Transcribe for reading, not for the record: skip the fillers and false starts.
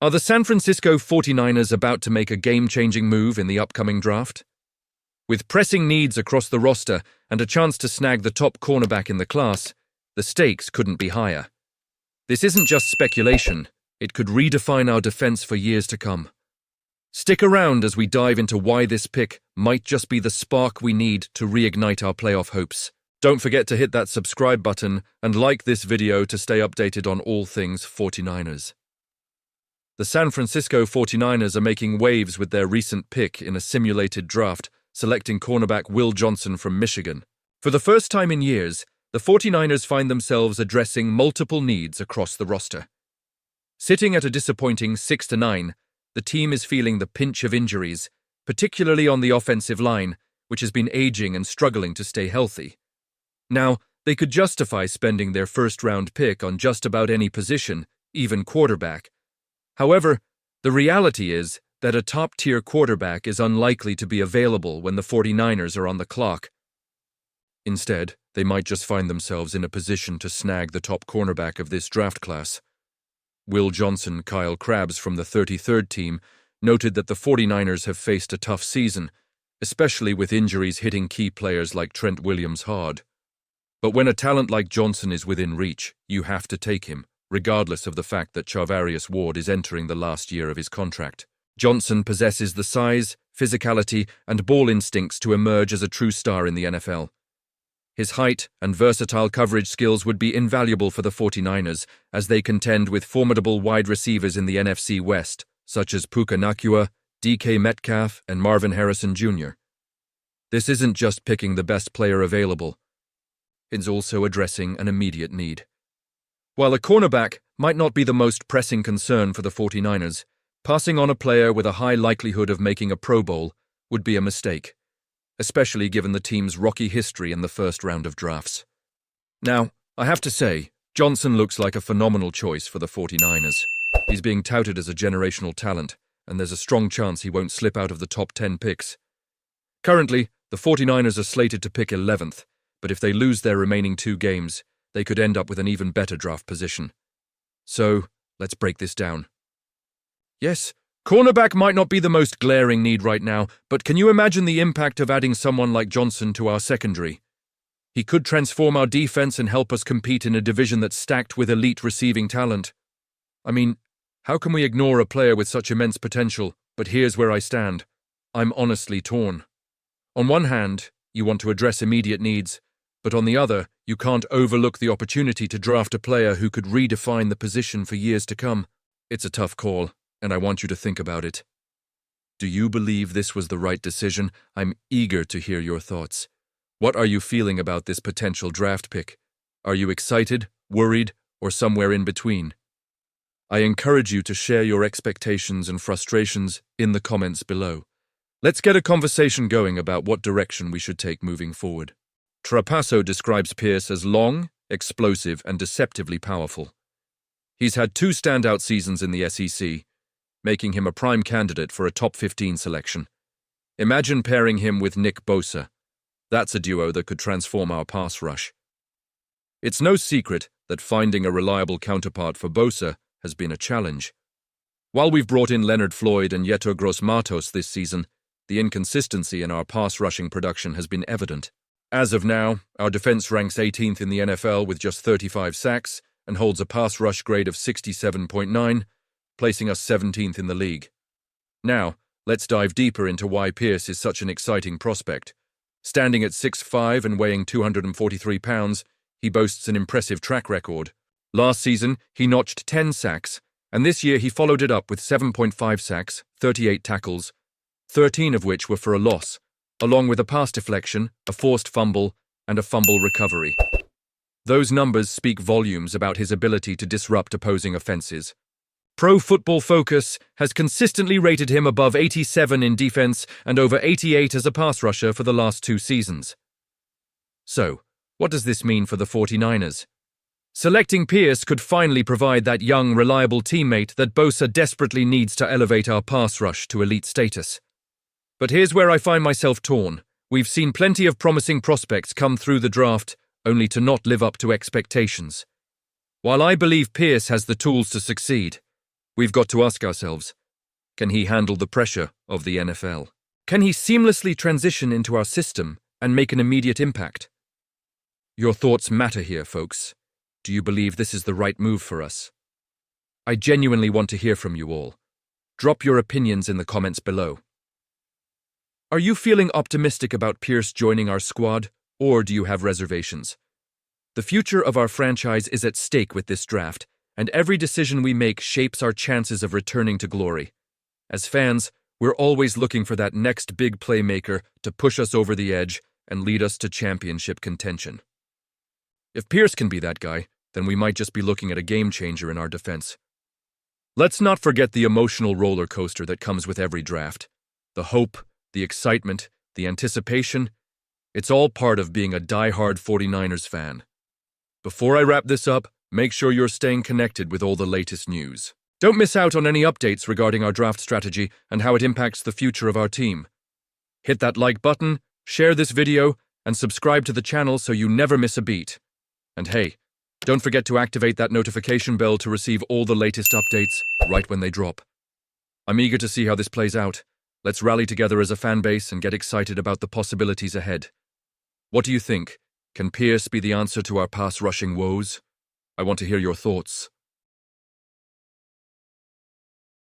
Are the San Francisco 49ers about to make a game-changing move in the upcoming draft? With pressing needs across the roster and a chance to snag the top cornerback in the class, the stakes couldn't be higher. This isn't just speculation, it could redefine our defense for years to come. Stick around as we dive into why this pick might just be the spark we need to reignite our playoff hopes. Don't forget to hit that subscribe button and like this video to stay updated on all things 49ers. The San Francisco 49ers are making waves with their recent pick in a simulated draft, selecting cornerback Will Johnson from Michigan. For the first time in years, the 49ers find themselves addressing multiple needs across the roster. Sitting at a disappointing 6-9, the team is feeling the pinch of injuries, particularly on the offensive line, which has been aging and struggling to stay healthy. Now, they could justify spending their first-round pick on just about any position, even quarterback. However, the reality is that a top-tier quarterback is unlikely to be available when the 49ers are on the clock. Instead, they might just find themselves in a position to snag the top cornerback of this draft class. Will Johnson, Kyle Krabs from the 33rd team, noted that the 49ers have faced a tough season, especially with injuries hitting key players like Trent Williams hard. But when a talent like Johnson is within reach, you have to take him, regardless of the fact that Charvarius Ward is entering the last year of his contract. Johnson possesses the size, physicality, and ball instincts to emerge as a true star in the NFL. His height and versatile coverage skills would be invaluable for the 49ers as they contend with formidable wide receivers in the NFC West, such as Puka Nacua, DK Metcalf, and Marvin Harrison Jr. This isn't just picking the best player available. It's also addressing an immediate need. While a cornerback might not be the most pressing concern for the 49ers, passing on a player with a high likelihood of making a Pro Bowl would be a mistake, especially given the team's rocky history in the first round of drafts. Now, I have to say, Johnson looks like a phenomenal choice for the 49ers. He's being touted as a generational talent, and there's a strong chance he won't slip out of the top 10 picks. Currently, the 49ers are slated to pick 11th, but if they lose their remaining 2 games, they could end up with an even better draft position. So, let's break this down. Yes, cornerback might not be the most glaring need right now, but can you imagine the impact of adding someone like Johnson to our secondary? He could transform our defense and help us compete in a division that's stacked with elite receiving talent. I mean, how can we ignore a player with such immense potential? But here's where I stand. I'm honestly torn. On one hand, you want to address immediate needs, but on the other, you can't overlook the opportunity to draft a player who could redefine the position for years to come. It's a tough call, and I want you to think about it. Do you believe this was the right decision? I'm eager to hear your thoughts. What are you feeling about this potential draft pick? Are you excited, worried, or somewhere in between? I encourage you to share your expectations and frustrations in the comments below. Let's get a conversation going about what direction we should take moving forward. Trapasso describes Pierce as long, explosive, and deceptively powerful. He's had 2 standout seasons in the SEC, making him a prime candidate for a top 15 selection. Imagine pairing him with Nick Bosa. That's a duo that could transform our pass rush. It's no secret that finding a reliable counterpart for Bosa has been a challenge. While we've brought in Leonard Floyd and Yetur Gross-Matos this season, the inconsistency in our pass rushing production has been evident. As of now, our defense ranks 18th in the NFL with just 35 sacks and holds a pass rush grade of 67.9, placing us 17th in the league. Now, let's dive deeper into why Pierce is such an exciting prospect. Standing at 6'5" and weighing 243 pounds, he boasts an impressive track record. Last season, he notched 10 sacks, and this year he followed it up with 7.5 sacks, 38 tackles, 13 of which were for a loss, along with a pass deflection, a forced fumble, and a fumble recovery. Those numbers speak volumes about his ability to disrupt opposing offenses. Pro Football Focus has consistently rated him above 87 in defense and over 88 as a pass rusher for the last 2 seasons. So, what does this mean for the 49ers? Selecting Pierce could finally provide that young, reliable teammate that Bosa desperately needs to elevate our pass rush to elite status. But here's where I find myself torn. We've seen plenty of promising prospects come through the draft, only to not live up to expectations. While I believe Pierce has the tools to succeed, We've got to ask ourselves, can he handle the pressure of the NFL? Can he seamlessly transition into our system and make an immediate impact? Your thoughts matter here, folks. Do you believe this is the right move for us? I genuinely want to hear from you all. Drop your opinions in the comments below. Are you feeling optimistic about Pierce joining our squad, or do you have reservations? The future of our franchise is at stake with this draft, and every decision we make shapes our chances of returning to glory. As fans, we're always looking for that next big playmaker to push us over the edge and lead us to championship contention. If Pierce can be that guy, then we might just be looking at a game changer in our defense. Let's not forget the emotional roller coaster that comes with every draft. The hope, the excitement, the anticipation, it's all part of being a die-hard 49ers fan. Before I wrap this up, make sure you're staying connected with all the latest news. Don't miss out on any updates regarding our draft strategy and how it impacts the future of our team. Hit that like button, share this video, and subscribe to the channel so you never miss a beat. And hey, don't forget to activate that notification bell to receive all the latest updates right when they drop. I'm eager to see how this plays out. Let's rally together as a fan base and get excited about the possibilities ahead. What do you think? Can Pierce be the answer to our pass rushing woes? I want to hear your thoughts.